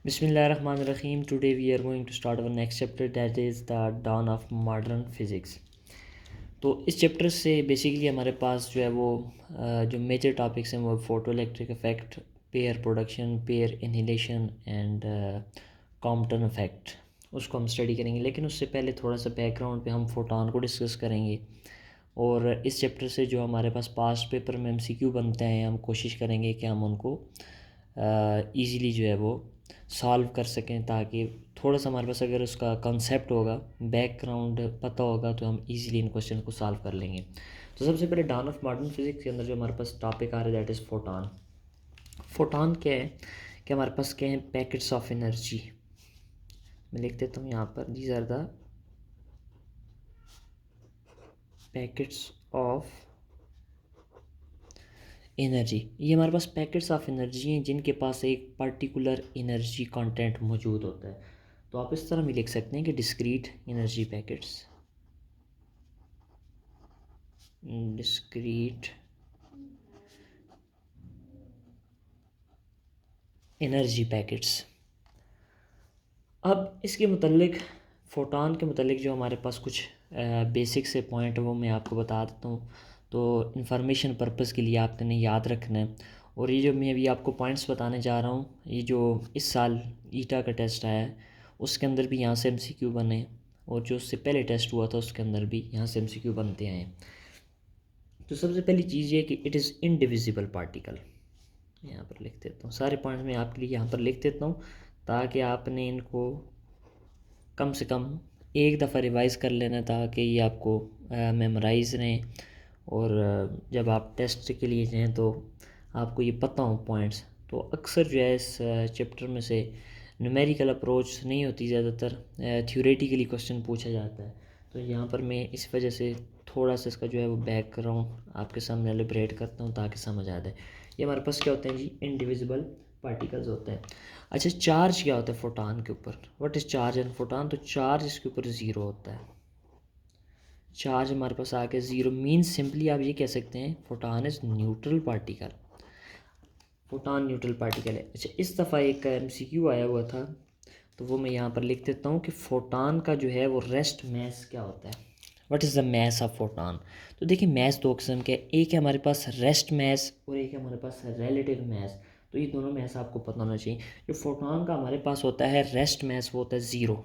Bismillahirrahmanirrahim. Today we are going to start our next chapter, that is the dawn of modern physics. तो इस chapter से basically हमारे पास जो है वो जो मेजर टॉपिक्स हैं वो photo electric effect, pair production, pair annihilation and Compton effect, उसको हम स्टडी करेंगे। लेकिन उससे पहले थोड़ा सा बैकग्राउंड पे हम फोटॉन को डिस्कस करेंगे। और इस चैप्टर से जो हमारे पास पास्ट पेपर में एमसीक्यू बनते हैं, हम कोशिश करेंगे कि हम उनको ईज़िली जो है वो सॉल्व कर सकें, ताकि थोड़ा सा हमारे पास अगर उसका कंसेप्ट होगा, बैकग्राउंड पता होगा, तो हम इजीली इन क्वेश्चन को सॉल्व कर लेंगे। तो सबसे पहले डॉन ऑफ मॉडर्न फिजिक्स के अंदर जो हमारे पास टॉपिक आ रहा है दैट इज़ फोटॉन। फोटॉन क्या है कि हमारे पास क्या है, पैकेट्स ऑफ एनर्जी। मैं लिख देता हूँ यहाँ पर, these are the packets of energy. ये हमारे पास पैकेट्स ऑफ एनर्जी हैं जिनके पास एक पर्टिकुलर एनर्जी कंटेंट मौजूद होता है। तो आप इस तरह भी लिख सकते हैं कि discrete energy packets, discrete energy packets. अब इसके मुतल्लिक, फोटॉन के मुतल्लिक जो हमारे पास कुछ बेसिक से पॉइंट है वो मैं आपको बता देता हूँ। तो इन्फॉर्मेशन पर्पज़ के लिए आपने याद रखना है। और ये जो मैं अभी आपको पॉइंट्स बताने जा रहा हूँ, ये जो इस साल ईटा का टेस्ट आया है उसके अंदर भी यहाँ से एमसीक्यू बने, और जो उससे पहले टेस्ट हुआ था उसके अंदर भी यहाँ से एमसीक्यू बनते आए हैं। तो सबसे पहली चीज़ ये कि इट इज़ इनडिविजिबल पार्टिकल। यहाँ पर लिख देता हूँ, सारे पॉइंट्स मैं आपके लिए यहाँ पर लिख देता हूँ ताकि आपने इनको कम से कम एक दफ़ा रिवाइज़ कर लेना, ताकि ये आपको मेमोराइज़ रहें। और जब आप टेस्ट के लिए जाएँ तो आपको ये पता हो पॉइंट्स। तो अक्सर जो है इस चैप्टर में से न्यूमेरिकल अप्रोच नहीं होती, ज़्यादातर थ्योरेटिकली क्वेश्चन पूछा जाता है। तो यहाँ पर मैं इस वजह से थोड़ा सा इसका जो है वो बैकग्राउंड आपके सामने एलिब्रेट करता हूँ ताकि समझ आ जाए। ये हमारे पास क्या होते हैं जी, इनडिविजिबल पार्टिकल्स होते हैं। अच्छा, चार्ज क्या होता है फोटॉन के ऊपर? What is charge and photon? तो चार्ज इसके ऊपर ज़ीरो होता है। चार्ज हमारे पास आ गया ज़ीरो, मीन्स सिंपली आप ये कह सकते हैं photon is neutral particle. Photon neutral particle है। अच्छा, इस दफ़ा एक एमसीक्यू आया हुआ था, तो वो मैं यहाँ पर लिख देता हूँ कि फोटॉन का जो है वो रेस्ट मैस क्या होता है। What is the mass of photon? तो देखिए, मैस दो किस्म के, एक है हमारे पास रेस्ट मैस और एक है हमारे पास रिलेटिव मैस। तो ये दोनों मैस आपको पता होना चाहिए। जो फोटॉन का हमारे पास होता है रेस्ट मैस, वो होता है ज़ीरो।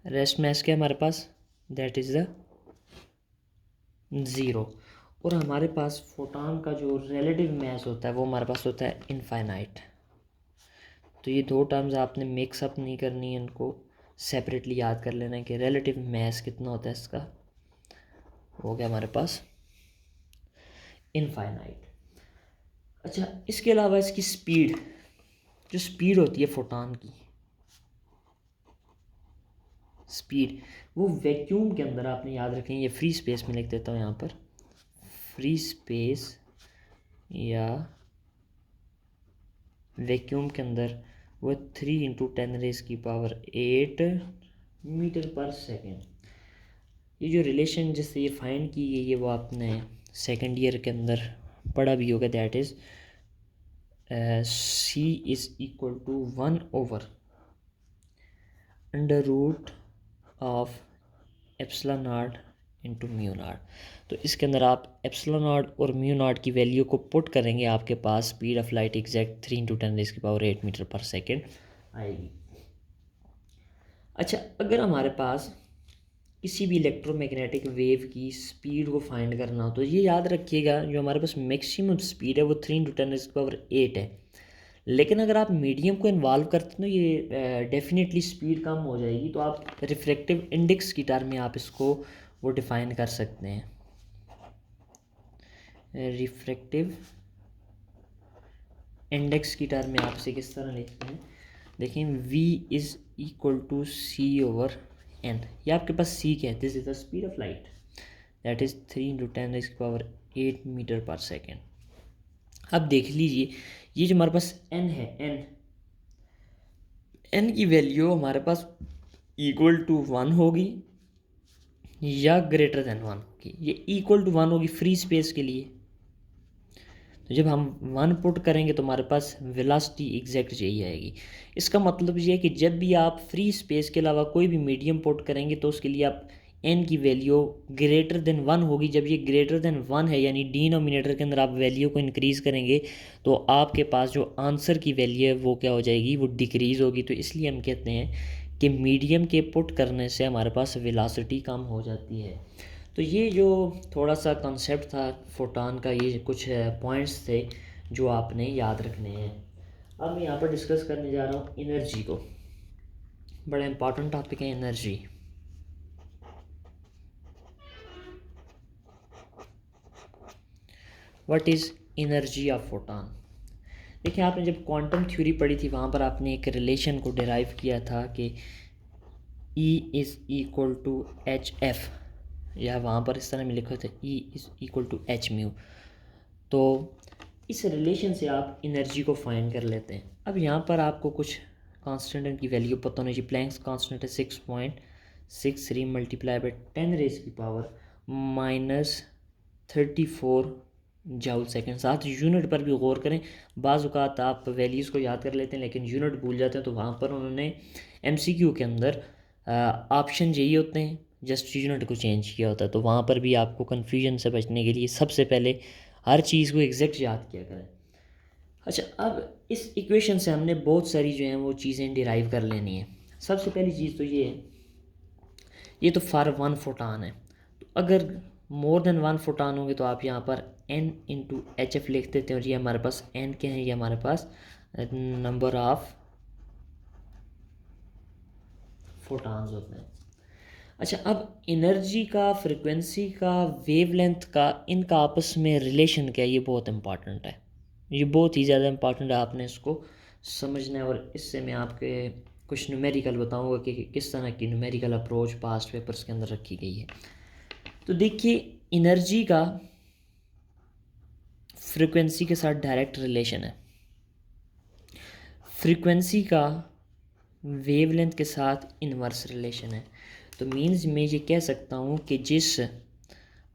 रेस्ट मैस क्या है हमारे पास? That is the zero. और हमारे पास फोटॉन का जो रिलेटिव मैस होता है वो हमारे पास होता है इनफाइनाइट। तो ये दो टर्म्स आपने मिक्सअप नहीं करनी है, इनको सेपरेटली याद कर लेना है कि रिलेटिव मैस कितना होता है इसका, हो गया हमारे पास इनफाइनाइट। अच्छा, इसके अलावा इसकी स्पीड, जो स्पीड होती है फोटॉन की स्पीड, वो वैक्यूम के अंदर आपने याद रखें, ये फ्री स्पेस में लिख देता हूँ यहाँ पर, फ्री स्पेस या वैक्यूम के अंदर वो 3 × 10⁻⁸ मीटर पर सेकेंड। ये जो रिलेशन जिससे ये फाइंड की गई है वो आपने सेकेंड ईयर के अंदर पढ़ा भी होगा, that is C is equal to 1/√ऑफ epsilon not into mu not. तो इसके अंदर आप एप्सिलॉन नॉट और म्यू नॉट की वैल्यू को पुट करेंगे, आपके पास speed of light exact 3 × 10⁸ metre पर सेकेंड आएगी। अच्छा, अगर हमारे पास किसी भी इलेक्ट्रोमैग्नेटिक वेव की स्पीड को फाइंड करना हो, तो ये याद रखिएगा, जो हमारे पास मैक्सिमम स्पीड है वो 3 × 10⁸ है। लेकिन अगर आप मीडियम को इन्वॉल्व करते हैं तो ये डेफिनेटली स्पीड कम हो जाएगी। तो आप रिफ्रैक्टिव इंडेक्स की टर्म में आप इसको वो डिफ़ाइन कर सकते हैं। रिफ्रैक्टिव इंडेक्स की टर्म में आप इसे किस तरह लिखते हैं? देखिए, V is equal to C/N। ये आपके पास C क्या है? This is the speed of light, that is 3 × 10⁸ metre पर सेकेंड। अब देख लीजिए, ये जो हमारे पास N है, N की वैल्यू हमारे पास इक्वल टू 1 होगी या ग्रेटर देन 1 होगी। ये इक्वल टू 1 होगी फ्री स्पेस के लिए, तो जब हम 1 पुट करेंगे तो हमारे पास वेलोसिटी एग्जैक्ट यही आएगी। इसका मतलब ये है कि जब भी आप फ्री स्पेस के अलावा कोई भी मीडियम पुट करेंगे तो उसके लिए आप n की वैल्यू ग्रेटर देन 1 होगी। जब ये ग्रेटर देन 1 है यानी डिनोमिनेटर के अंदर आप वैल्यू को इंक्रीज़ करेंगे तो आपके पास जो आंसर की वैल्यू है वो क्या हो जाएगी, वो डिक्रीज़ होगी। तो इसलिए हम कहते हैं कि मीडियम के पुट करने से हमारे पास वेलोसिटी कम हो जाती है। तो ये जो थोड़ा सा कॉन्सेप्ट था फोटॉन का, ये कुछ पॉइंट्स थे जो आपने याद रखने हैं। अब मैं यहाँ पर डिस्कस करने जा रहा हूँ एनर्जी को। बड़ा इम्पॉर्टेंट टॉपिक है energy. What is energy of photon. देखिए, आपने जब क्वांटम थ्योरी पढ़ी थी वहाँ पर आपने एक रिलेशन को डिराइव किया था कि E is equal to H F, या वहाँ पर इस तरह में लिखा था E is equal to H mu. तो इस रिलेशन से आप एनर्जी को फाइंड कर लेते हैं। अब यहाँ पर आपको कुछ कांस्टेंट की वैल्यू पता होनी चाहिए। प्लैंक्स कांस्टेंट है 6.63 मल्टीप्लाई बाई 10 रेज़ की पावर -34 जूल सेकंड। साथ यूनिट पर भी गौर करें। बाज़ औक़ात आप वैल्यूज़ को याद कर लेते हैं लेकिन यूनिट भूल जाते हैं, तो वहाँ पर उन्होंने MCQ के अंदर ऑप्शन यही होते हैं, जस्ट यूनिट को चेंज किया होता है। तो वहाँ पर भी आपको कन्फ्यूजन से बचने के लिए सबसे पहले हर चीज़ को एग्जैक्ट याद किया करें। अच्छा, अब इस इक्वेशन से हमने बहुत सारी जो हैं वो चीज़ें डिराइव कर लेनी है। सबसे पहली चीज़ तो ये है, ये तो फॉर 1 फोटॉन है। तो अगर मोर देन 1 फोटॉन होंगे तो आप यहाँ पर n इंटू एच एफ लिख देते हैं। और ये हमारे पास n क्या है, ये हमारे पास नंबर ऑफ फोटॉन्स होते हैं। अच्छा, अब एनर्जी का, फ्रिक्वेंसी का, वेवलेंथ का, इनका आपस में रिलेशन क्या है, ये बहुत इंपॉर्टेंट है। ये बहुत ही ज़्यादा इंपॉर्टेंट है, आपने इसको समझना है। और इससे मैं आपके कुछ न्यूमेरिकल बताऊंगा कि किस तरह की न्यूमेरिकल अप्रोच पास्ट पेपर्स के अंदर रखी गई है। तो देखिए, एनर्जी का फ्रिक्वेंसी के साथ डायरेक्ट रिलेशन है, फ्रिक्वेंसी का वेवलेंथ के साथ इन्वर्स रिलेशन है। तो मीन्स मैं ये कह सकता हूँ कि जिस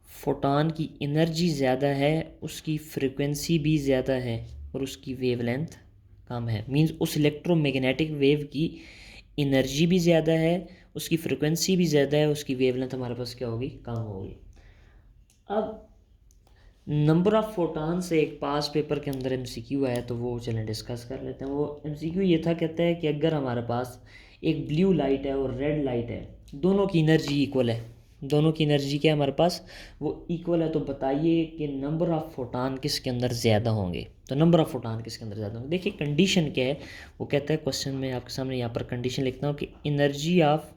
फोटॉन की एनर्जी ज़्यादा है उसकी फ्रिक्वेंसी भी ज़्यादा है और उसकी वेवलेंथ कम है। मीन्स उस इलेक्ट्रोमैग्नेटिक वेव की एनर्जी भी ज़्यादा है, उसकी फ्रिक्वेंसी भी ज़्यादा है, उसकी वेवलेंथ हमारे पास क्या होगी, कम होगी। अब नंबर ऑफ़ फोटॉन से एक पास पेपर के अंदर MCQ आया, तो वो चलें डिस्कस कर लेते हैं। वो MCQ ये था, कहता है कि अगर हमारे पास एक ब्लू लाइट है और रेड लाइट है, दोनों की एनर्जी इक्वल है, दोनों की एनर्जी क्या है हमारे पास, वो इक्वल है, तो बताइए कि नंबर ऑफ़ फोटॉन किसके अंदर ज़्यादा होंगे। तो नंबर ऑफ़ फोटॉन किसके अंदर ज़्यादा होंगे, देखिए कंडीशन क्या है। वो कहता है, क्वेश्चन में आपके सामने यहाँ पर कंडीशन लिखता हूँ कि एनर्जी ऑफ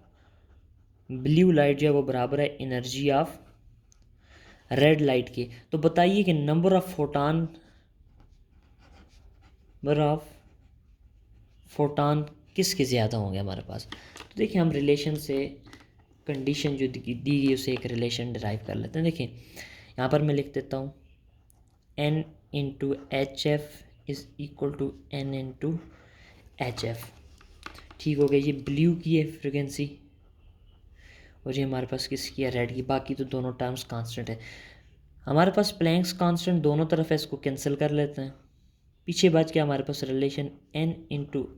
ब्लू लाइट जो है वो बराबर है एनर्जी ऑफ रेड लाइट के। तो बताइए कि नंबर ऑफ़ फोटॉन किसके ज़्यादा होंगे हमारे पास। तो देखिए, हम रिलेशन से कंडीशन जो दी गई उसे एक रिलेशन डिराइव कर लेते हैं। देखिए, यहाँ पर मैं लिख देता हूँ n into H F is equal to n into H F. ठीक हो गया, ये ब्लू की है फ्रिक्वेंसी और ये हमारे पास किसकी है, रेड की। बाकी तो दोनों टर्म्स कांस्टेंट है। हमारे पास प्लैंक्स कांस्टेंट दोनों तरफ है, इसको कैंसिल कर लेते हैं। पीछे बच गया हमारे पास relation n into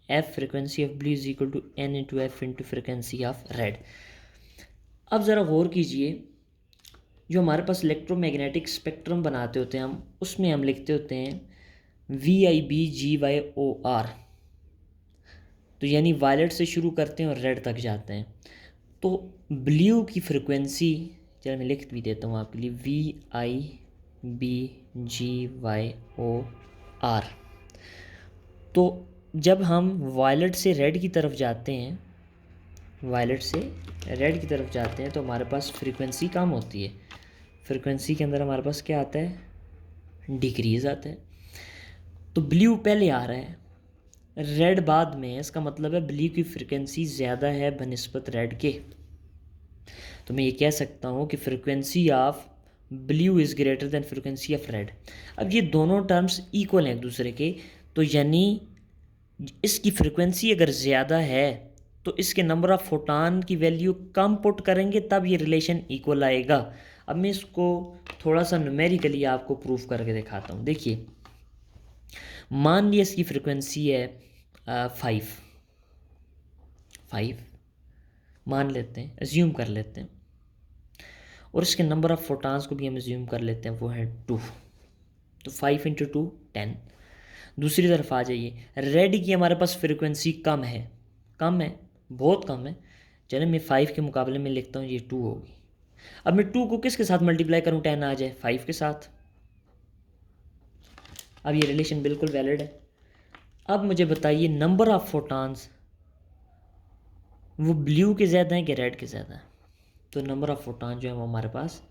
F frequency of blue is equal to n into F into frequency of red. अब ज़रा गौर कीजिए, जो हमारे पास इलेक्ट्रोमैग्नेटिक स्पेक्ट्रम बनाते होते हैं हम, उसमें हम लिखते होते हैं VIBGYOR। तो यानी वायलेट से शुरू करते हैं और रेड तक जाते हैं। तो ब्लू की फ्रिक्वेंसी, चलो मैं लिख भी देता हूँ आपके लिए, VIBGYOR। तो जब हम वायलेट से रेड की तरफ जाते हैं, तो हमारे पास फ्रिक्वेंसी कम होती है। फ्रिक्वेंसी के अंदर हमारे पास क्या आता है, डिक्रीज़ आता है। तो ब्लू पहले आ रहा है, रेड बाद में, इसका मतलब है ब्लू की फ्रिक्वेंसी ज़्यादा है बनिस्बत रेड के। तो मैं ये कह सकता हूँ कि frequency of blue is greater than frequency of red. अब ये दोनों टर्म्स इक्वल हैं एक दूसरे के, तो यानी इसकी फ्रिक्वेंसी अगर ज़्यादा है तो इसके नंबर ऑफ़ फोटॉन की वैल्यू कम पुट करेंगे तब ये रिलेशन इक्वल आएगा। अब मैं इसको थोड़ा सा न्यूमेरिकली आपको प्रूफ करके दिखाता हूँ। देखिए, मान लिया इसकी फ्रिक्वेंसी है 5 मान लेते हैं, अज्यूम कर लेते हैं, और इसके नंबर ऑफ़ फोटॉन्स को भी हम अज्यूम कर लेते हैं, वो है 2। तो 5 इंटू 2 10। दूसरी तरफ आ जाइए, रेड की हमारे पास फ्रिक्वेंसी कम है, बहुत कम है। चलिए मैं 5 के मुकाबले में लिखता हूँ, ये 2 होगी। अब मैं 2 को किसके साथ मल्टीप्लाई करूँ 10 आ जाए, 5 के साथ। अब ये रिलेशन बिल्कुल वैलिड है। अब मुझे बताइए नंबर ऑफ़ फोटॉन्स वो ब्लू के ज़्यादा हैं कि रेड के ज़्यादा हैं? तो नंबर ऑफ़ फोटॉन जो है वो हमारे पास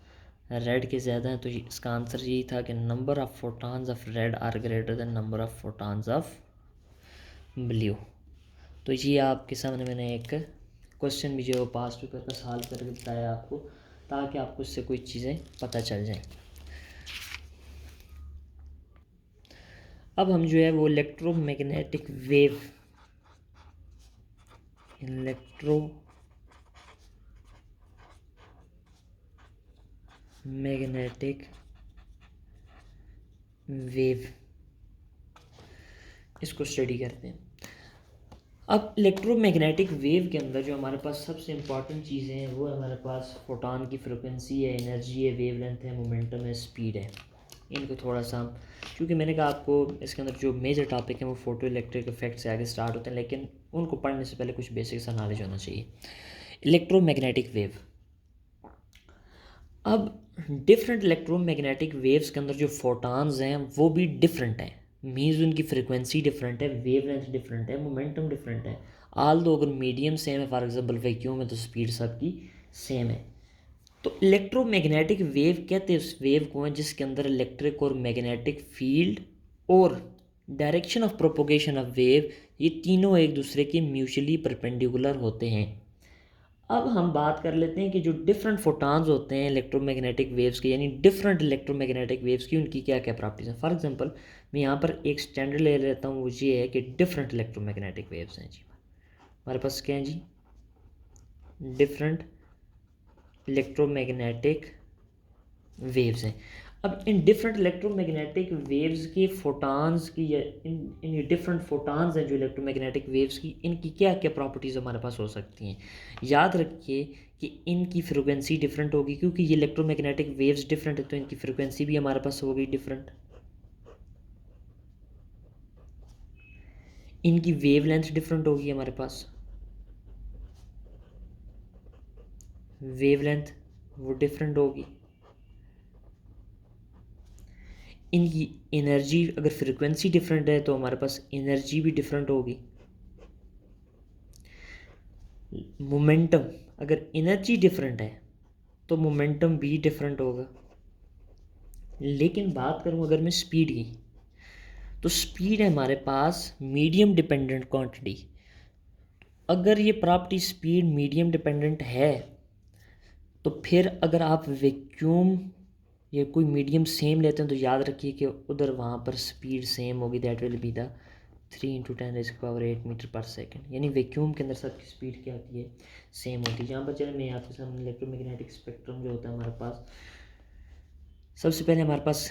रेड के ज़्यादा हैं। तो इसका आंसर यही था कि number of photons of red are greater than number of photons of blue. तो ये आपके सामने मैंने एक क्वेश्चन भी जो है वो पास्ट पेपर का सॉल्व करके बताया आपको, ताकि आपको इससे कोई चीज़ें पता चल जाएं। अब हम जो है वो इलेक्ट्रोमैग्नेटिक वेव इसको स्टडी करते हैं। अब इलेक्ट्रोमैग्नेटिक वेव के अंदर जो हमारे पास सबसे इम्पॉर्टेंट चीज़ें हैं वो हमारे पास फोटॉन की फ्रिक्वेंसी है, एनर्जी है, वेवलेंथ है, मोमेंटम है, स्पीड है। इनको थोड़ा सा हम, क्योंकि मैंने कहा आपको इसके अंदर जो मेजर टॉपिक है वो फोटो इलेक्ट्रिक इफेक्ट से आगे स्टार्ट होते हैं, लेकिन उनको पढ़ने से पहले कुछ बेसिक सा नॉलेज होना चाहिए। इलेक्ट्रोमैग्नेटिक वेव, अब डिफरेंट इलेक्ट्रोमैग्नेटिक वेव्स के अंदर जो फोटॉन्स हैं वो भी डिफरेंट हैं। मीन्स उनकी फ्रिक्वेंसी डिफरेंट है, वेवलेंथ डिफरेंट है, मोमेंटम डिफरेंट है। आल दो अगर मीडियम सेम है, फॉर एग्जांपल वैक्यूम है, तो स्पीड सबकी सेम है। तो इलेक्ट्रोमैग्नेटिक वेव कहते हैं उस वेव को है जिसके अंदर इलेक्ट्रिक और मैग्नेटिक फील्ड और direction of propagation of wave, ये तीनों एक दूसरे के म्यूचुअली परपेंडिकुलर होते हैं। अब हम बात कर लेते हैं कि जो डिफरेंट फोटॉन्स होते हैं इलेक्ट्रोमैग्नेटिक वेव्स के, यानी डिफरेंट इलेक्ट्रोमैग्नेटिक वेव्स की उनकी क्या क्या प्रॉपर्टीज़ हैं। फॉर एग्जांपल मैं यहाँ पर एक स्टैंडर्ड ले लेता हूँ, वो ये है कि डिफरेंट इलेक्ट्रोमैग्नेटिक वेव्स हैं जी। हमारे पास क्या है जी, डिफरेंट इलेक्ट्रोमैग्नेटिक वेव्स हैं। अब इन डिफरेंट इलेक्ट्रोमैग्नेटिक वेव्स के फोटॉन्स की, या इन डिफरेंट फोटॉन्स हैं जो इलेक्ट्रोमैग्नेटिक वेव्स की, इनकी क्या क्या प्रॉपर्टीज़ हमारे पास हो सकती हैं। याद रखिए कि इनकी फ्रिक्वेंसी डिफरेंट होगी, क्योंकि ये इलेक्ट्रोमैग्नेटिक वेव्स डिफरेंट है तो इनकी फ्रिक्वेंसी भी हमारे पास होगी डिफरेंट। इनकी वेवलेंथ डिफरेंट होगी हमारे पास, वेवलेंथ वो डिफरेंट होगी। इनकी एनर्जी, अगर फ्रिक्वेंसी डिफरेंट है तो हमारे पास एनर्जी भी डिफरेंट होगी। मोमेंटम, अगर एनर्जी डिफरेंट है तो मोमेंटम भी डिफरेंट होगा। लेकिन बात करूं अगर मैं स्पीड की, तो स्पीड है हमारे पास मीडियम डिपेंडेंट क्वांटिटी। अगर ये प्रॉपर्टी स्पीड मीडियम डिपेंडेंट है, तो फिर अगर आप वैक्यूम या कोई मीडियम सेम लेते हैं तो याद रखिए कि उधर वहाँ पर स्पीड सेम होगी, that will be the 3 × 10⁸ metre पर सेकेंड। यानी वैक्यूम के अंदर सबकी स्पीड क्या होती है, सेम होती है। यहाँ पर चले मैं आपके सामने इलेक्ट्रोमैग्नेटिक स्पेक्ट्रम जो होता है हमारे पास, सबसे पहले हमारे पास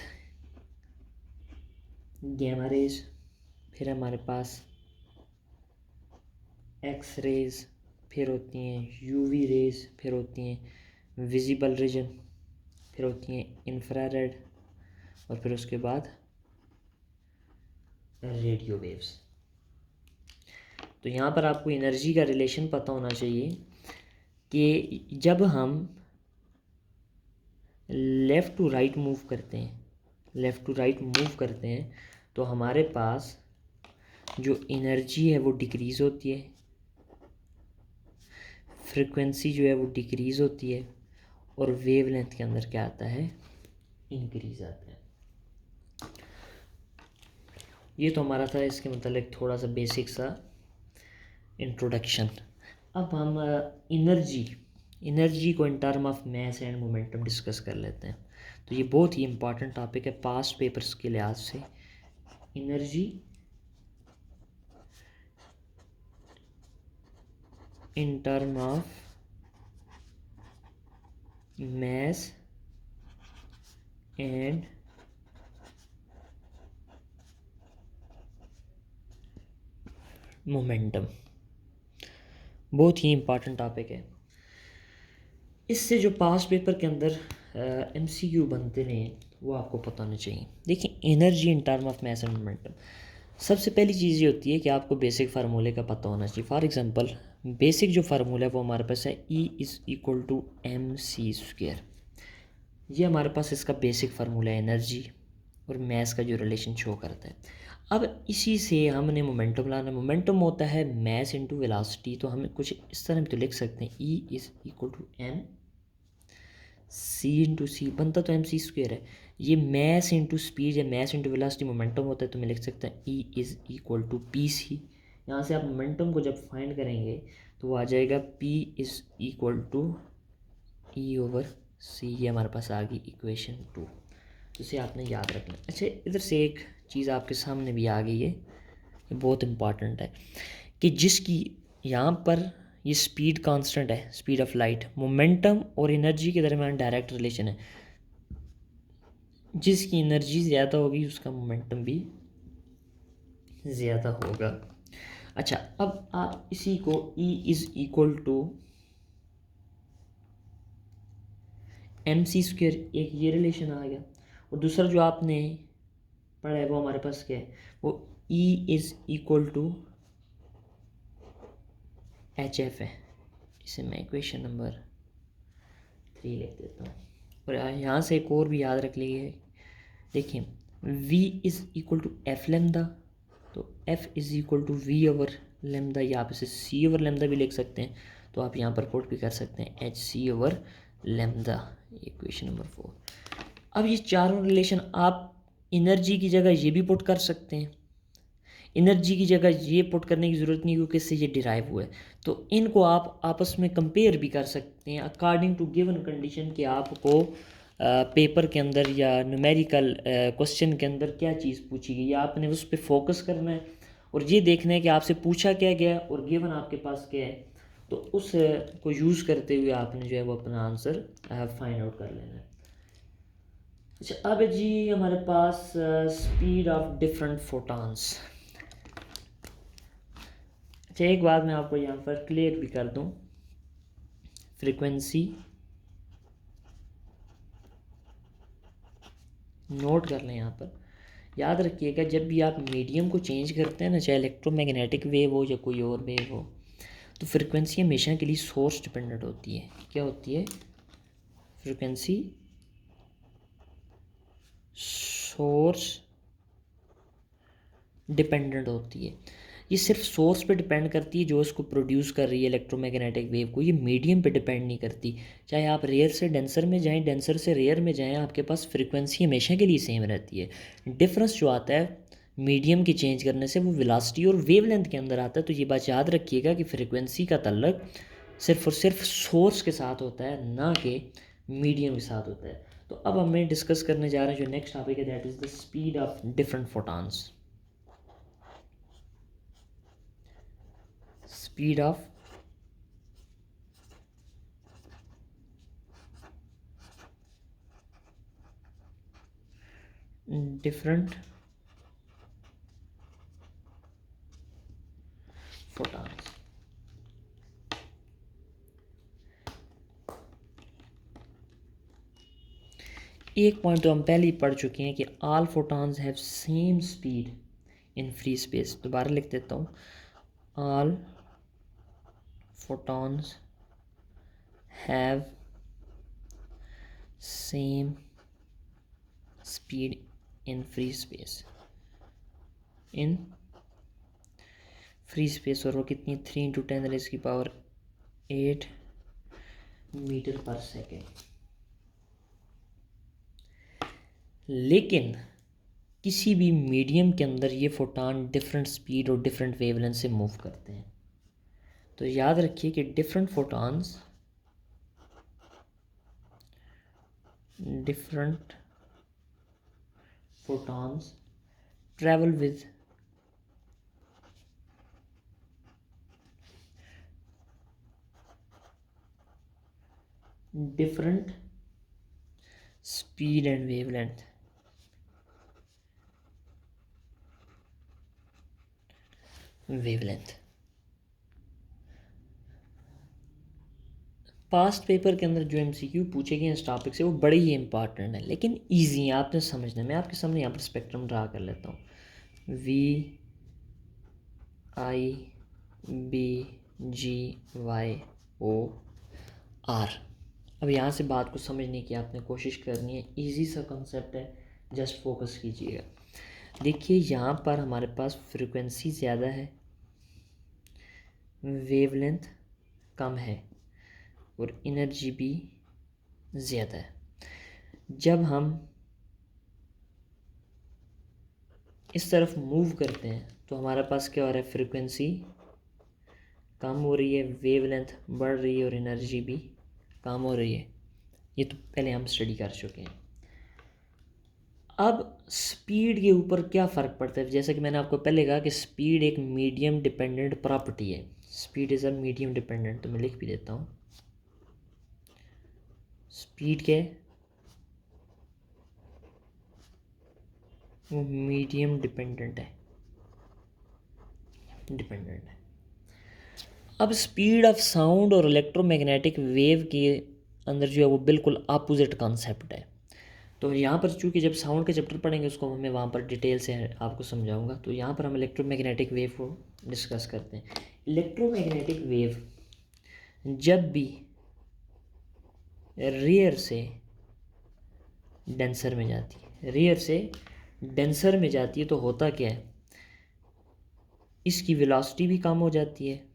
गैमा रेज, फिर हमारे पास एक्स रेज, फिर होती हैं यूवी रेज, फिर होती हैं विजिबल रीजन, फिर होती हैं इंफ्रारेड, और फिर उसके बाद रेडियो वेव्स। तो यहाँ पर आपको एनर्जी का रिलेशन पता होना चाहिए कि जब हम लेफ़्ट टू राइट मूव करते हैं तो हमारे पास जो एनर्जी है वो डिक्रीज़ होती है, फ्रिक्वेंसी जो है वो डिक्रीज़ होती है, और वेवलेंथ के अंदर क्या आता है, इंक्रीज़ आता है। ये तो हमारा था इसके मतलब थोड़ा सा बेसिक सा इंट्रोडक्शन। अब हम एनर्जी को इन term of mass and momentum discuss कर लेते हैं। तो ये बहुत ही इंपॉर्टेंट टॉपिक है पास्ट पेपर्स के लिहाज से। Energy in term of mass and momentum. बहुत ही इम्पॉर्टेंट टॉपिक है। इससे जो पास्ट पेपर के अंदर एमसीक्यू बनते रहे वो आपको पता होना चाहिए। देखिए energy in term of mass and momentum, सबसे पहली चीज़ ये होती है कि आपको बेसिक फार्मूले का पता होना चाहिए। फॉर एग्जांपल बेसिक जो फार्मूला है वो हमारे पास है E=mc²। ये हमारे पास इसका बेसिक फार्मूला है एनर्जी और मास का जो रिलेशन शो करता है। अब इसी से हमने मोमेंटम लाना, मोमेंटम होता है मास इनटू वेलोसिटी। तो हम कुछ इस तरह भी तो लिख सकते हैं E=m c/c, बनता तो mc² है। ये मास इंटू स्पीड या मास इंटू वेलोसिटी मोमेंटम होता है, तो मैं लिख सकता हूँ E=pc। यहाँ से आप मोमेंटम को जब फाइंड करेंगे तो वो आ जाएगा P=E/c। ये हमारे पास आ गई इक्वेशन 2, तो इसे आपने याद रखना। अच्छा, इधर से एक चीज़ आपके सामने भी आ गई है, ये बहुत इंपॉर्टेंट है कि जिसकी यहाँ पर ये स्पीड कांस्टेंट है, स्पीड ऑफ लाइट, मोमेंटम और एनर्जी के दरमियान डायरेक्ट रिलेशन है। जिसकी एनर्जी ज़्यादा होगी उसका मोमेंटम भी ज़्यादा होगा। अच्छा, अब आप इसी को E=mc², एक ये रिलेशन आ गया। और दूसरा जो आपने पढ़ा है वो हमारे पास क्या है, वो E=hf है। इसे मैं इक्वेशन नंबर 3 लिख देता हूँ। और यहाँ से एक और भी याद रख लीजिए। देखिए V=f लेमदा, तो F=v/लेमदा, या आप इसे c/लेमदा भी लिख सकते हैं। तो आप यहाँ पर पुट भी कर सकते हैं hc/लेमदा, इक्वेशन नंबर 4। अब ये चारों रिलेशन आप एनर्जी की जगह ये भी पुट कर सकते हैं, एनर्जी की जगह ये पुट करने की ज़रूरत नहीं क्योंकि इससे ये डिराइव हुआ है। तो इनको आप आपस में कंपेयर भी कर सकते हैं अकॉर्डिंग टू गिवन कंडीशन कि आपको पेपर के अंदर या न्यूमेरिकल क्वेश्चन के अंदर क्या चीज़ पूछी गई है। आपने उस पर फोकस करना है और ये देखना है कि आपसे पूछा क्या गया और गिवन आपके पास क्या है। तो उस को यूज़ करते हुए आपने जो है वो अपना आंसर फाइंड आउट कर लेना है। अच्छा, अब जी हमारे पास स्पीड ऑफ डिफरेंट फोटॉन्स। अच्छा, एक बात मैं आपको यहाँ पर क्लियर भी कर दूँ, फ्रीक्वेंसी नोट कर लें। यहाँ पर याद रखिएगा जब भी आप मीडियम को चेंज करते हैं ना, चाहे इलेक्ट्रोमैग्नेटिक वेव हो या कोई और वेव हो, तो फ्रीक्वेंसी हमेशा के लिए सोर्स डिपेंडेंट होती है। क्या होती है? फ्रीक्वेंसी सोर्स डिपेंडेंट होती है। ये सिर्फ सोर्स पे डिपेंड करती है जो इसको प्रोड्यूस कर रही है इलेक्ट्रोमैग्नेटिक वेव को, ये मीडियम पे डिपेंड नहीं करती। चाहे आप रेयर से डेंसर में जाएं, डेंसर से रेयर में जाएं, आपके पास फ्रीक्वेंसी हमेशा के लिए सेम रहती है। डिफरेंस जो आता है मीडियम की चेंज करने से वो वेलोसिटी और वेवलेंथ के अंदर आता है। तो ये बात याद रखिएगा कि फ्रीक्वेंसी का ताल्लुक सिर्फ और सिर्फ सोर्स के साथ होता है, ना कि मीडियम के साथ होता है। तो अब हमें डिस्कस करने जा रहे हैं जो नेक्स्ट टॉपिक है, that is the speed of different photons. Speed of different photons. एक पॉइंट तो हम पहले ही पढ़ चुके हैं कि all photons have same speed in free space. दोबारा लिख देता हूँ, all photons have same speed in free space. In free space, और वो कितनी, 3 × 10⁻⁸ मीटर पर सेकेंड। लेकिन किसी भी मीडियम के अंदर ये फोटॉन डिफरेंट स्पीड और डिफरेंट वेवलेंथ से मूव करते हैं। तो याद रखिए कि different photons travel with different speed and wavelength. Wavelength past paper के अंदर जो एमसीक्यू पूछे गए इस टॉपिक से वो बड़े ही इंपॉर्टेंट है, लेकिन इजी है, आपने समझना है। मैं आपके सामने यहाँ पर स्पेक्ट्रम ड्रा कर लेता हूँ। V I B G Y O R. अब यहाँ से बात को समझने की आपने कोशिश करनी है, इजी सा कंसेप्ट है, जस्ट फोकस कीजिएगा। देखिए यहाँ पर हमारे पास फ्रीक्वेंसी ज़्यादा है, वेवलेंथ कम है और एनर्जी भी ज़्यादा है। जब हम इस तरफ मूव करते हैं तो हमारे पास क्या हो रहा है, फ्रीक्वेंसी कम हो रही है, वेवलेंथ बढ़ रही है और एनर्जी भी कम हो रही है। ये तो पहले हम स्टडी कर चुके हैं। अब स्पीड के ऊपर क्या फ़र्क पड़ता है, जैसा कि मैंने आपको पहले कहा कि स्पीड एक मीडियम डिपेंडेंट प्रॉपर्टी है। Speed is a medium dependent, तो मैं लिख भी देता हूँ। स्पीड क्या है, वो मीडियम डिपेंडेंट है, डिपेंडेंट है। अब स्पीड ऑफ साउंड और इलेक्ट्रोमैग्नेटिक वेव के अंदर जो है वो बिल्कुल अपोजिट कॉन्सेप्ट है। तो यहाँ पर चूँकि जब साउंड के चैप्टर पढ़ेंगे उसको मैं वहाँ पर डिटेल से आपको समझाऊंगा। तो यहाँ पर हम इलेक्ट्रोमैग्नेटिक वेव को डिस्कस करते हैं। इलेक्ट्रोमैग्नेटिक वेव जब भी रेयर से डेंसर में जाती है, रेयर से डेंसर में जाती है, तो होता क्या है, इसकी वेलोसिटी भी कम हो जाती है।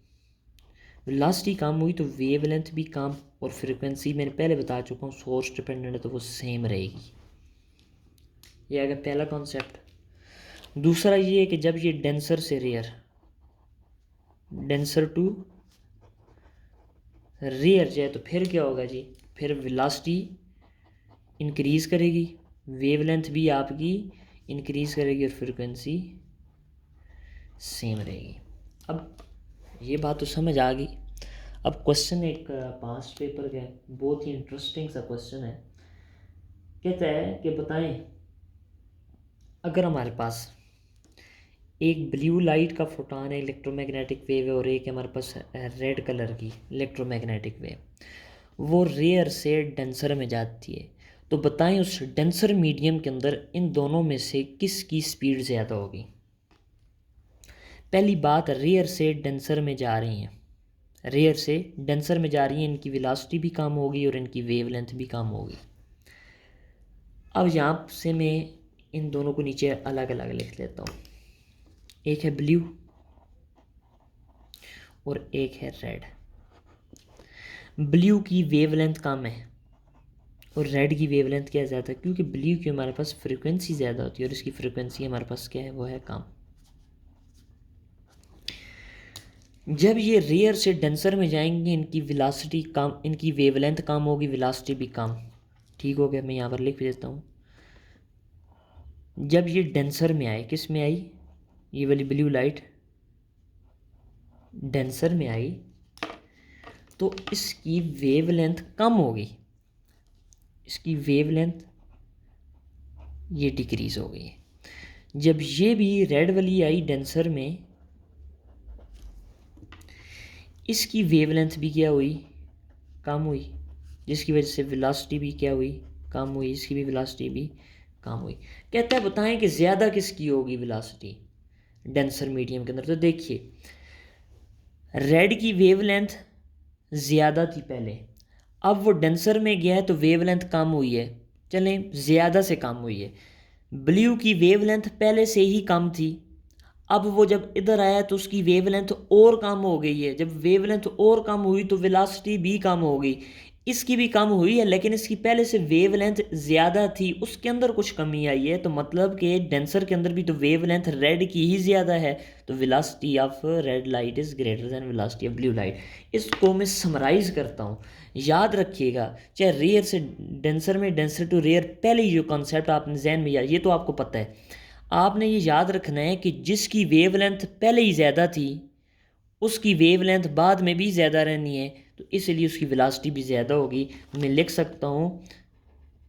वेलोसिटी कम हुई तो वेवलेंथ भी कम, और फ्रीक्वेंसी मैंने पहले बता चुका हूँ सोर्स डिपेंडेंट है तो वो सेम रहेगी। ये आ गया पहला कॉन्सेप्ट। दूसरा ये है कि जब ये डेंसर से रेयर, डेंसर टू रेयर जाए तो फिर क्या होगा जी, फिर वेलोसिटी इंक्रीज़ करेगी, वेवलेंथ भी आपकी इंक्रीज़ करेगी और फ्रीक्वेंसी सेम रहेगी। अब ये बात तो समझ आ गई। अब क्वेश्चन एक पास्ट पेपर का है, बहुत ही इंटरेस्टिंग सा क्वेश्चन है। कहता है कि बताएं अगर हमारे पास एक ब्लू लाइट का फोटॉन है, इलेक्ट्रोमैग्नेटिक वेव है, और एक हमारे पास रेड कलर की इलेक्ट्रोमैग्नेटिक वेव, वो रेयर से डेंसर में जाती है, तो बताएं उस डेंसर मीडियम के अंदर इन दोनों में से किसकी स्पीड ज़्यादा होगी। पहली बात, रेयर से डेंसर में जा रही हैं, रेयर से डेंसर में जा रही हैं, इनकी वेलोसिटी भी कम होगी और इनकी वेवलेंथ भी कम होगी। अब यहाँ से मैं इन दोनों को नीचे अलग अलग लिख लेता हूँ। एक है ब्लू और एक है रेड। ब्लू की वेवलेंथ कम है और रेड की वेवलेंथ क्या ज़्यादा है, क्योंकि ब्लू की हमारे पास फ्रीक्वेंसी ज़्यादा होती है और इसकी फ्रीक्वेंसी हमारे पास क्या है, वो है कम। जब ये रेयर से डेंसर में जाएंगे इनकी वेलोसिटी कम, इनकी वेवलेंथ कम होगी, वेलोसिटी भी कम। ठीक हो गया, मैं यहाँ पर लिख देता हूँ। जब ये डेंसर में आए, किस में आई, ये वाली ब्लू लाइट डेंसर में आई, तो इसकी वेवलेंथ कम होगी, इसकी वेवलेंथ ये डिक्रीज़ हो गई। जब ये भी रेड वाली आई डेंसर में, इसकी वेवलेंथ भी क्या हुई, कम हुई, जिसकी वजह से वेलोसिटी भी क्या हुई, कम हुई, इसकी भी वेलोसिटी भी कम हुई। कहता है बताएं कि ज़्यादा किसकी होगी वेलोसिटी डेंसर मीडियम के अंदर। तो देखिए रेड की वेवलेंथ ज़्यादा थी पहले, अब वो डेंसर में गया है तो वेवलेंथ कम हुई है, चलें ज़्यादा से कम हुई है। ब्लू की वेवलेंथ पहले से ही कम थी, अब वो जब इधर आया तो उसकी वेवलेंथ और कम हो गई है। जब वेवलेंथ और कम हुई तो वेलोसिटी भी कम हो गई, इसकी भी कम हुई है, लेकिन इसकी पहले से वेवलेंथ ज़्यादा थी, उसके अंदर कुछ कमी आई है। तो मतलब कि डेंसर के अंदर भी तो वेवलेंथ रेड की ही ज़्यादा है, तो velocity of red light is greater than velocity of blue light. इसको मैं समराइज़ करता हूँ, याद रखिएगा। चाहे रेयर से डेंसर में, डेंसर टू रेयर, पहले ही जो कॉन्सेप्ट आपने जहन में याद, ये तो आपको पता है, आपने ये याद रखना है कि जिसकी वेवलेंथ पहले ही ज़्यादा थी उसकी वेवलेंथ बाद में भी ज़्यादा रहनी है, तो इसलिए उसकी वेलोसिटी भी ज़्यादा होगी। मैं लिख सकता हूँ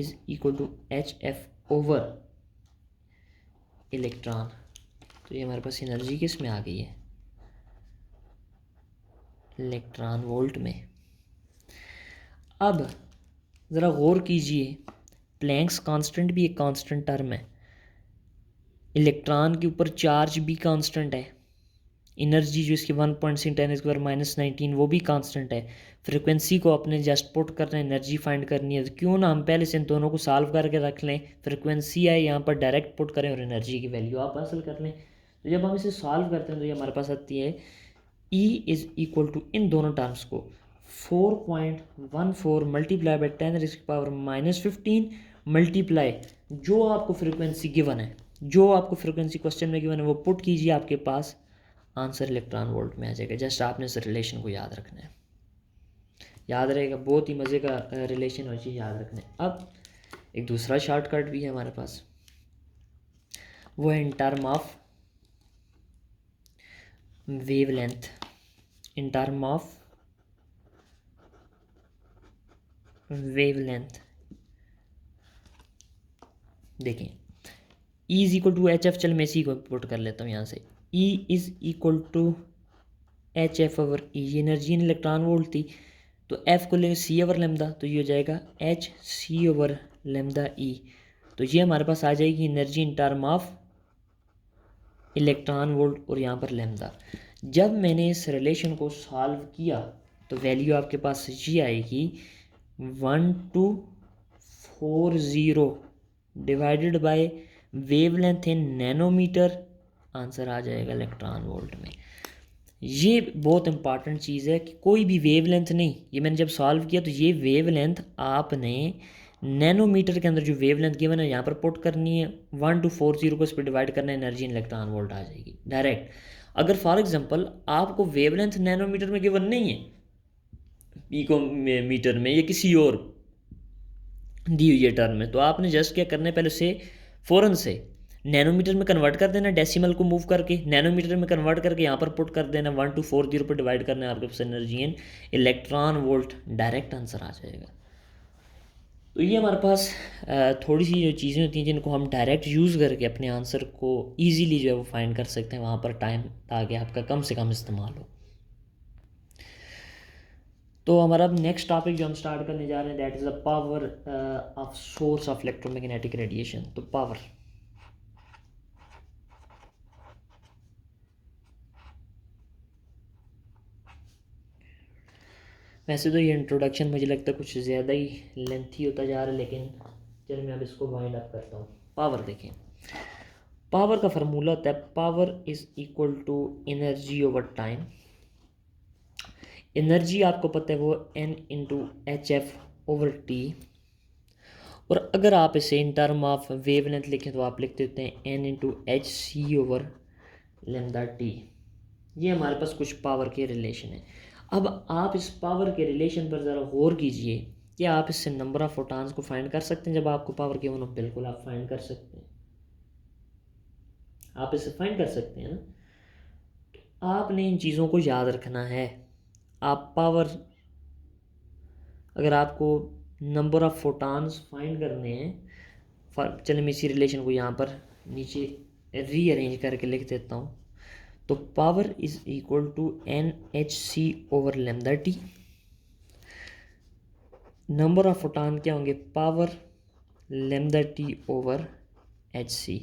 is equal to H F over electron. तो ये हमारे पास एनर्जी किस में आ गई है, इलेक्ट्रॉन वोल्ट में। अब ज़रा गौर कीजिए, प्लैंक्स कांस्टेंट भी एक कांस्टेंट टर्म है, इलेक्ट्रॉन के ऊपर चार्ज भी कांस्टेंट है, एनर्जी जो इसकी 1.10⁻⁻19 वो भी कांस्टेंट है। फ्रिक्वेंसी को अपने जस्ट पुट करना है, एनर्जी फाइंड करनी है, तो क्यों ना हम पहले से इन दोनों को सॉल्व करके रख लें, फ्रिक्वेंसी है यहाँ पर डायरेक्ट पुट करें और एनर्जी की वैल्यू आप हासिल कर लें। तो जब हम इसे सॉल्व करते हैं तो ये हमारे पास आती है E इज़ इक्वल टू, इन दोनों टर्म्स को 4.14 मल्टीप्लाई बाई 10⁻⁻15 मल्टीप्लाई जो आपको फ्रिक्वेंसी गिवन है, जो आपको फ्रिक्वेंसी क्वेश्चन में गिवन है वो पुट कीजिए, आपके पास आंसर इलेक्ट्रॉन वोल्ट में आ जाएगा। जस्ट आपने इस रिलेशन को याद रखना है, याद रहेगा, बहुत ही मज़े का रिलेशन और चीज़ याद रखना है। अब एक दूसरा शॉर्टकट भी है हमारे पास, वो है in term of wavelength. In term of wavelength देखें, E is equal to H F, चल मैं इसी को पुट कर लेता हूँ यहाँ से, E is equal to H F over E, energy in electron volt थी, तो एफ को लेंगे सी ओवर लेमदा, तो ये हो जाएगा एच सी ओवर लेमदा ई। तो ये हमारे पास आ जाएगी energy in term of electron volt और यहाँ पर लेमदा। जब मैंने इस रिलेशन को सॉल्व किया तो वैल्यू आपके पास ये आएगी 1240 divided by wavelength in nanometre, answer आ जाएगा इलेक्ट्रॉन वोल्ट में। ये बहुत इंपॉर्टेंट चीज़ है कि कोई भी वेवलेंथ नहीं, ये मैंने जब सॉल्व किया तो ये वेवलेंथ आपने नैनोमीटर के अंदर जो वेवलेंथ गिवन है यहाँ पर पुट करनी है, 1240 को इस पर डिवाइड करना है, एनर्जी इन इलेक्ट्रॉन वोल्ट आ जाएगी डायरेक्ट। अगर फॉर एग्जांपल आपको वेवलेंथ नैनोमीटर में गिवन नहीं है, पिको मीटर में या किसी और दी हुई है टर्म में, तो आपने जस्ट क्या करना है, पहले से फ़ौरन से नैनोमीटर में कन्वर्ट कर देना, डेसिमल को मूव करके नैनोमीटर में कन्वर्ट करके यहाँ पर पुट कर देना, 1240 पर डिवाइड करना है, आपके पास energy in electron volt direct answer आ जाएगा। तो ये हमारे पास थोड़ी सी जो चीज़ें होती हैं जिनको हम डायरेक्ट यूज़ करके अपने आंसर को ईजीली जो है वो फाइंड कर सकते हैं, वहाँ पर टाइम ताकि आपका कम से कम इस्तेमाल हो। तो हमारा अब नेक्स्ट टॉपिक जो हम स्टार्ट करने जा रहे हैं, that is the power of source of electromagnetic radiation. तो पावर, वैसे तो ये इंट्रोडक्शन मुझे लगता है कुछ ज़्यादा ही लेंथी होता जा रहा है, लेकिन चलिए मैं अब इसको वाइंड अप करता हूँ। पावर देखें, पावर का फार्मूला होता है power is equal to energy over time. Energy आपको पता है वो N into H F over T, और अगर आप इसे इन टर्म ऑफ वेवलेंथ लिखें तो आप लिखते होते हैं N into H C over lambda T. ये हमारे पास कुछ पावर के रिलेशन है। अब आप इस पावर के रिलेशन पर ज़रा गौर कीजिए कि आप इससे नंबर ऑफ़ फोटॉन्स को फाइंड कर सकते हैं। जब आपको पावर गिवन हो बिल्कुल आप फाइंड कर सकते हैं, आप इसे फाइंड कर सकते हैं ना। तो आपने इन चीज़ों को याद रखना है। आप पावर, अगर आपको नंबर ऑफ़ फोटॉन्स फाइंड करने हैं, चलिए मैं इसी रिलेशन को यहाँ पर नीचे रीअरेंज करके लिख देता हूँ। तो power is equal to N H C over lambda T. Number of photon क्या होंगे, power lambda T over H C.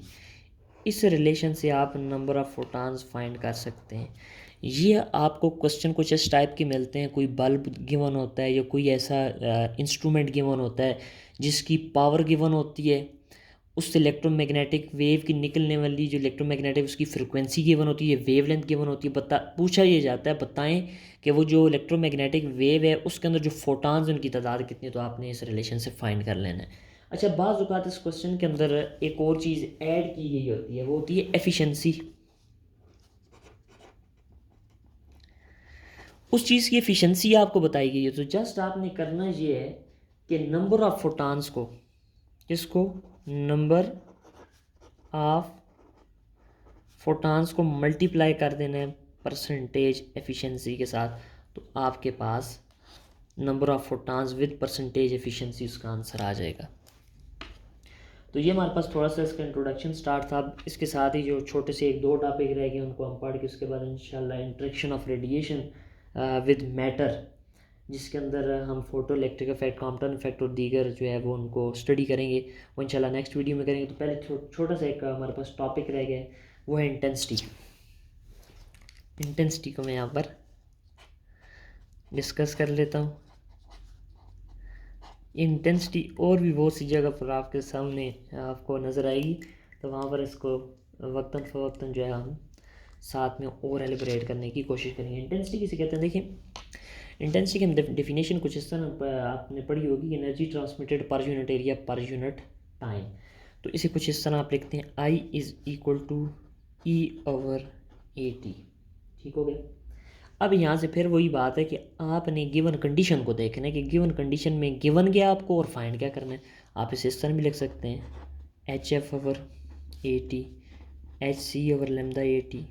इस रिलेशन से आप नंबर ऑफ़ फोटॉन्स फाइंड कर सकते हैं। ये आपको क्वेश्चन कुछ इस टाइप के मिलते हैं, कोई बल्ब गिवन होता है या कोई ऐसा इंस्ट्रूमेंट गिवन होता है जिसकी पावर गिवन होती है, उससे इलेक्ट्रोमैग्नेटिक वेव की निकलने वाली जो इलेक्ट्रोमैग्नेटिक उसकी फ्रिक्वेंसी गिवन होती है, वेवलेंथ गिवन होती है। पूछा ये जाता है बताएं कि वो जो इलेक्ट्रोमैग्नेटिक वेव है उसके अंदर जो फोटॉन्स उनकी तादाद कितनी है, तो आपने इस रिलेशन से फाइंड कर लेना है। अच्छा, बाज़ औक़ात इस क्वेश्चन के अंदर एक और चीज़ ऐड की गई होती है, वो होती है एफिशिएंसी। उस चीज़ की एफिशिएंसी आपको बताई गई है, तो जस्ट आपने करना ये है कि नंबर ऑफ़ फोटॉन्स को, इसको नंबर ऑफ फोटॉन्स को मल्टीप्लाई कर देना है परसेंटेज एफिशिएंसी के साथ, तो आपके पास number of photons with percentage efficiency उसका आंसर आ जाएगा। तो ये हमारे पास थोड़ा सा इसका इंट्रोडक्शन स्टार्ट था। इसके साथ ही जो छोटे से एक दो टॉपिक रह गए उनको हम पढ़ के उसके बाद इंशाल्लाह interaction of radiation with matter, जिसके अंदर हम photo electric effect, Compton effect और दीगर जो है वो उनको स्टडी करेंगे, वो इंशाल्लाह नेक्स्ट वीडियो में करेंगे। तो पहले छोटा सा एक हमारे पास टॉपिक रह गया, वो है इंटेंसिटी। इंटेंसिटी को मैं यहाँ पर डिस्कस कर लेता हूँ। इंटेंसिटी और भी बहुत सी जगह पर आपके सामने आपको नज़र आएगी, तो वहाँ पर इसको वक्तन फ़वक्तन जो है हम साथ में और एलिब्रेट करने की कोशिश करेंगे। इंटेंसिटी किसे कहते हैं, देखिए इंटेंसिटी की हम डेफिनेशन कुछ इस तरह आपने पढ़ी होगी, energy transmitted per unit area per unit time. तो इसे कुछ इस तरह आप लिखते हैं I is equal to E over A T. ठीक हो गया। अब यहाँ से फिर वही बात है कि आपने गिवन कंडीशन को देखना है कि गिवन कंडीशन में गिवन गया आपको और फाइंड क्या करना है। आप इसे इस तरह भी लिख सकते हैं H F over A T, H C over lambda A T.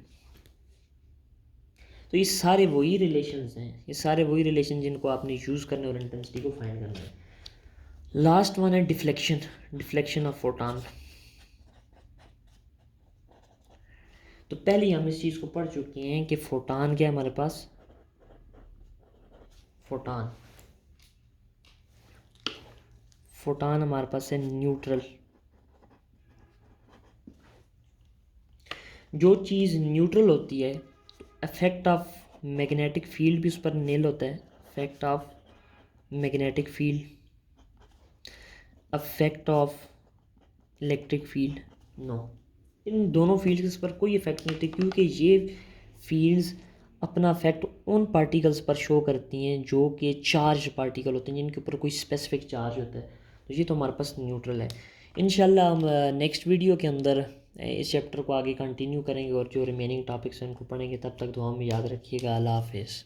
तो ये सारे वही रिलेशंस हैं, ये सारे वही रिलेशन जिनको आपने यूज़ करना है और इंटेंसिटी को फाइंड करना है। लास्ट वन है डिफ्लेक्शन, डिफ्लेक्शन ऑफ फोटॉन। तो पहले हम इस चीज़ को पढ़ चुके हैं कि फोटॉन क्या है हमारे पास, फोटॉन फोटॉन हमारे पास है न्यूट्रल। जो चीज़ न्यूट्रल होती है तो इफेक्ट ऑफ मैग्नेटिक फील्ड भी उस पर नील होता है। Effect of magnetic field, effect of electric field, no, इन दोनों फील्ड्स पर कोई इफेक्ट नहीं होती, क्योंकि ये फील्ड्स अपना इफेक्ट उन पार्टिकल्स पर शो करती हैं जो कि चार्ज पार्टिकल होते हैं, जिनके ऊपर कोई स्पेसिफिक चार्ज होता है। तो ये तो हमारे पास न्यूट्रल है। इंशाल्लाह हम नेक्स्ट वीडियो के अंदर इस चैप्टर को आगे कंटिन्यू करेंगे और जो रिमेनिंग टॉपिक्स हैं उनको पढ़ेंगे। तब तक दुआ में याद रखिएगा। अल्लाह हाफिज़।